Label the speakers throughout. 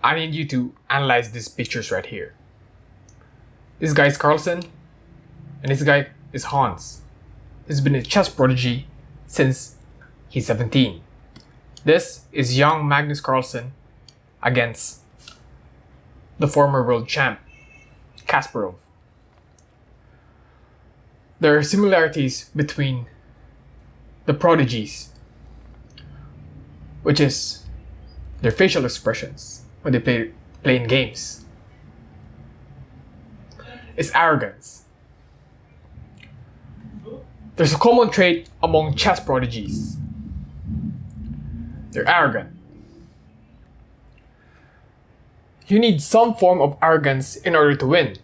Speaker 1: I need you to analyze these pictures right here. This guy is Carlsen, and this guy is Hans. He's been a chess prodigy since he's 17. This is young Magnus Carlsen against the former world champ, Kasparov. There are similarities between the Prodigies, which is their facial expressions when they play in games. It's arrogance. There's a common trait among chess prodigies. They're arrogant. You need some form of arrogance in order to win.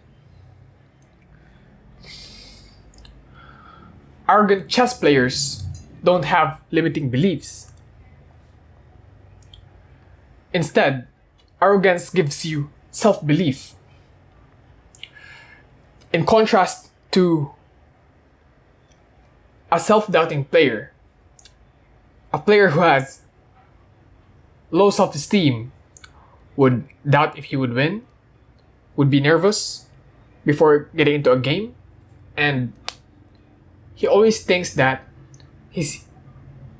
Speaker 1: Arrogant chess players don't have limiting beliefs. Instead, arrogance gives you self-belief. In contrast to a self-doubting player, a player who has low self-esteem would doubt if he would win, would be nervous before getting into a game, and he always thinks that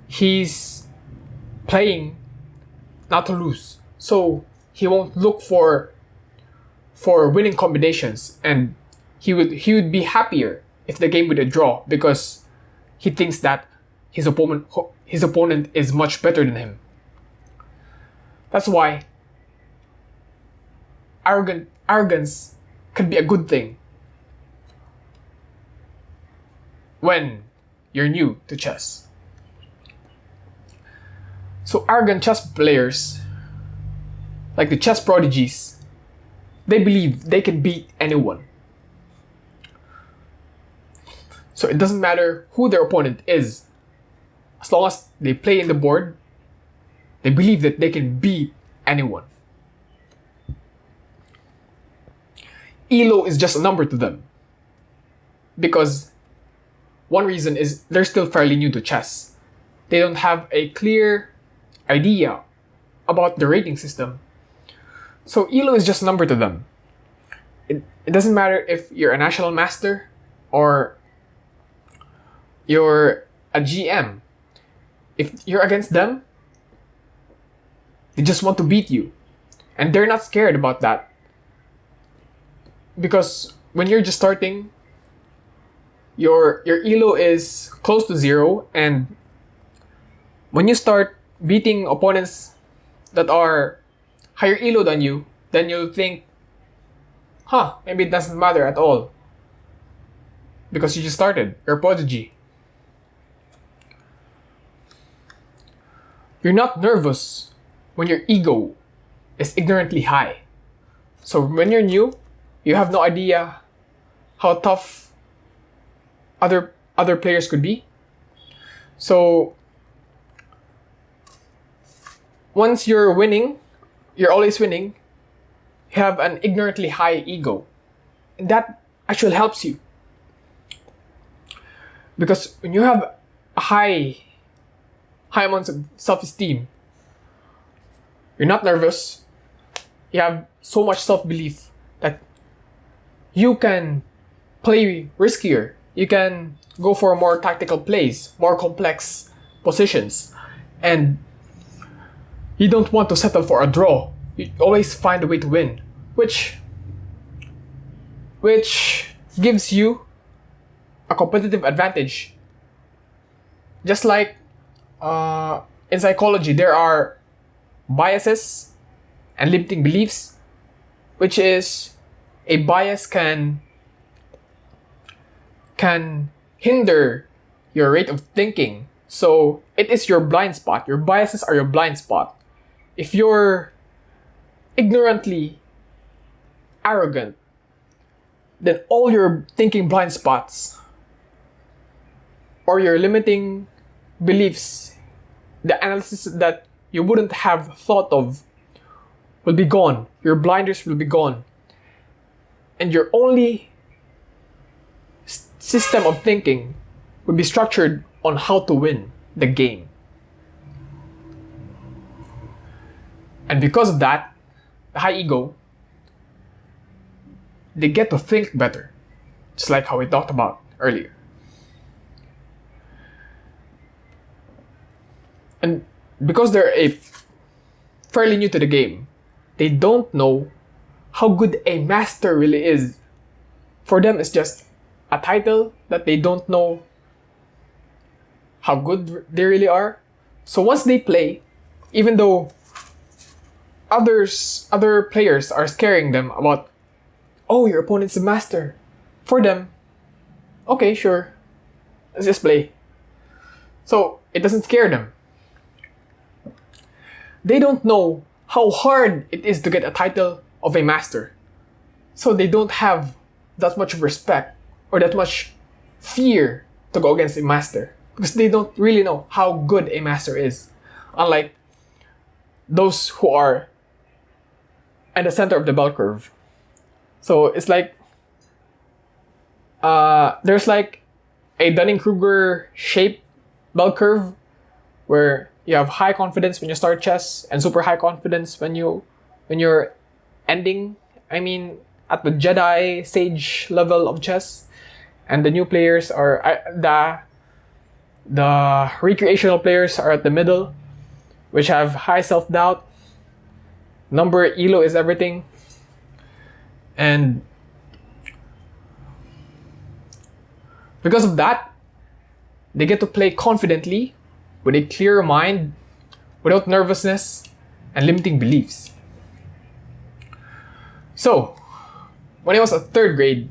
Speaker 1: he's playing not to lose. So he won't look for winning combinations, and he would be happier if the game would a draw because he thinks that his opponent is much better than him. That's why arrogance can be a good thing when you're new to chess. So arrogant chess players, like the chess prodigies, they believe they can beat anyone. So it doesn't matter who their opponent is. As long as they play in the board, they believe that they can beat anyone. ELO is just a number to them. Because one reason is they're still fairly new to chess. They don't have a clear idea about the rating system. So ELO is just a number to them. It doesn't matter if you're a national master or you're a GM. If you're against them, they just want to beat you. And they're not scared about that. Because when you're just starting, your ELO is close to zero, and when you start beating opponents that are higher ELO than you, then you'll think, maybe it doesn't matter at all. Because you just started, you're a prodigy. You're not nervous when your ego is ignorantly high. So when you're new, you have no idea how tough other players could be. So once you're winning, you're always winning, you have an ignorantly high ego. And that actually helps you. Because when you have a high amounts of self-esteem, you're not nervous, you have so much self-belief that you can play riskier, you can go for more tactical plays, more complex positions, and you don't want to settle for a draw. You always find a way to win, which gives you a competitive advantage. Just like in psychology, there are biases and limiting beliefs, which is a bias can hinder your rate of thinking. So it is your blind spot. Your biases are your blind spot. If you're ignorantly arrogant, then all your thinking blind spots or your limiting beliefs, the analysis that you wouldn't have thought of, will be gone. Your blinders will be gone. And your only system of thinking will be structured on how to win the game. And because of that, the high ego, they get to think better, just like how we talked about earlier. And because they're fairly new to the game, they don't know how good a master really is. For them, it's just a title that they don't know how good they really are. So once they play, even though other players are scaring them about, oh, your opponent's a master, for them, okay, sure, let's just play. So it doesn't scare them. They don't know how hard it is to get a title of a master. So they don't have that much respect or that much fear to go against a master, because they don't really know how good a master is. Unlike those who are at the center of the bell curve. So it's like there's like a Dunning-Kruger shaped bell curve where you have high confidence when you start chess and super high confidence when you're ending. I mean, at the Jedi sage level of chess, and the new players are the recreational players are at the middle, which have high self-doubt. Number elo is everything, and because of that, they get to play confidently with a clear mind, without nervousness and limiting beliefs. So, when I was at 3rd grade,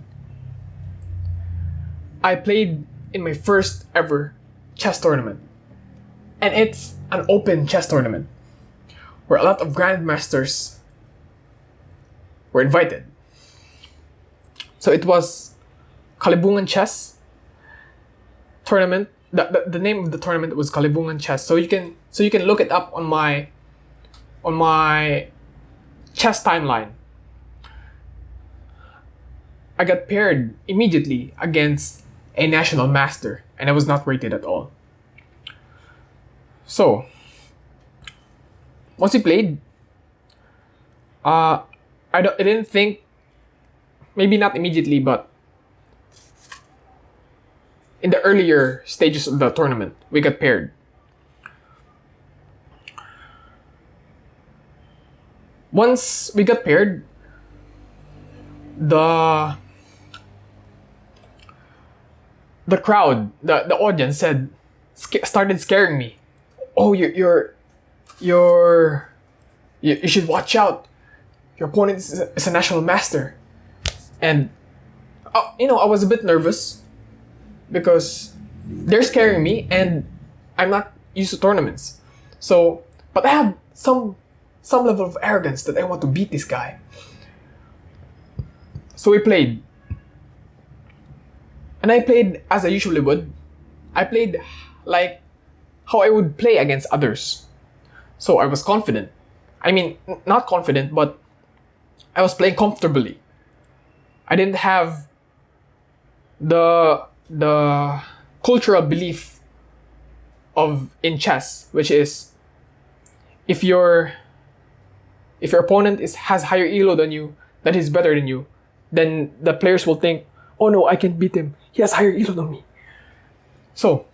Speaker 1: I played in my first ever chess tournament. And it's an open chess tournament where a lot of grandmasters were invited. So it was Kalibungan Chess Tournament. The name of the tournament was Kalibungan Chess. So you can look it up on my chess timeline. I got paired immediately against a national master, and I was not rated at all. So once we played, I didn't think, maybe not immediately, but in the earlier stages of the tournament, we got paired. Once we got paired, the crowd, the audience started scaring me. Oh, you should watch out. Your opponent is a national master. And I was a bit nervous because they're scaring me and I'm not used to tournaments. So, but I have some level of arrogance that I want to beat this guy. So we played. And I played as I usually would. I played like how I would play against others. So I was confident. I mean, not confident, but I was playing comfortably. I didn't have the cultural belief in chess, which is if your opponent has higher elo than you, that he's better than you, then the players will think, oh no, I can beat him. He has higher elo than me. So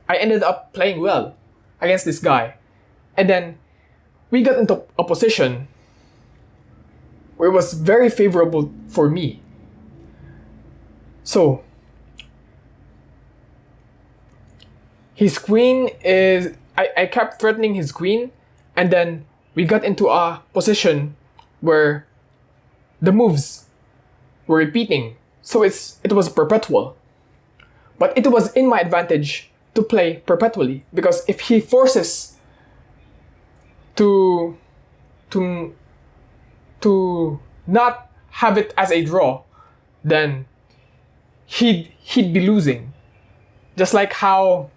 Speaker 1: I ended up playing well against this guy. And then we got into a position where it was very favorable for me. So his queen is... I kept threatening his queen, and then we got into a position where the moves were repeating. So it was perpetual. But it was in my advantage to play perpetually, because if he forces to not have it as a draw, then he'd be losing. Just like how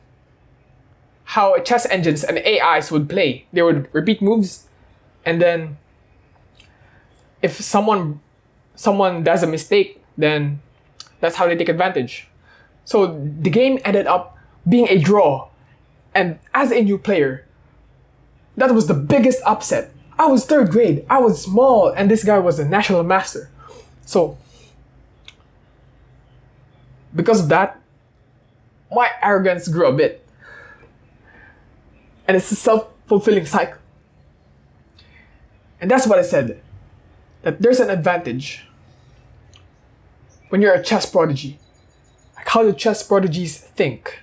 Speaker 1: chess engines and AIs would play. They would repeat moves, and then if someone does a mistake, then that's how they take advantage. So the game ended up being a draw. And as a new player, That was the biggest upset. I was third grade, I was small, and this guy was a national master. So, because of that, my arrogance grew a bit. And it's a self-fulfilling cycle. And that's what I said, that there's an advantage when you're a chess prodigy. Like, how do chess prodigies think?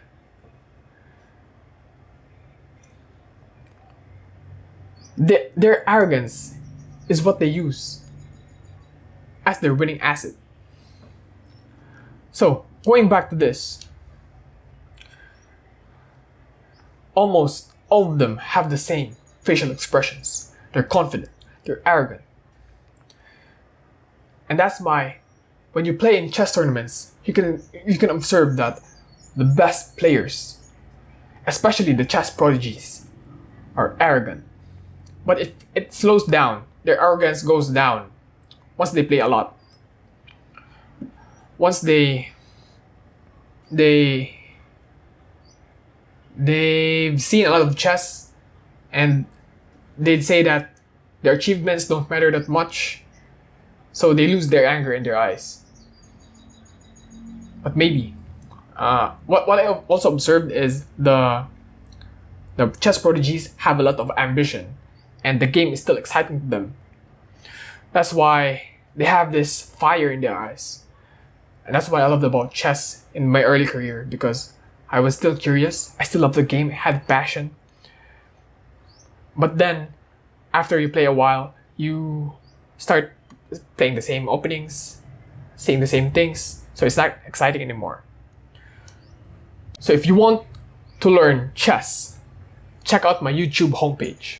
Speaker 1: Their arrogance is what they use as their winning asset. So, going back to this, almost all of them have the same facial expressions. They're confident, they're arrogant. And that's why when you play in chess tournaments, you can observe that the best players, especially the chess prodigies, are arrogant. But it slows down. Their arrogance goes down once they play a lot. Once they've seen a lot of chess, and they'd say that their achievements don't matter that much, so they lose their anger in their eyes. But maybe what I also observed is the chess prodigies have a lot of ambition, and the game is still exciting to them. That's why they have this fire in their eyes. And that's what I loved about chess in my early career, because I was still curious, I still loved the game, I had passion. But then, after you play a while, you start playing the same openings, saying the same things, so it's not exciting anymore. So if you want to learn chess, check out my YouTube homepage.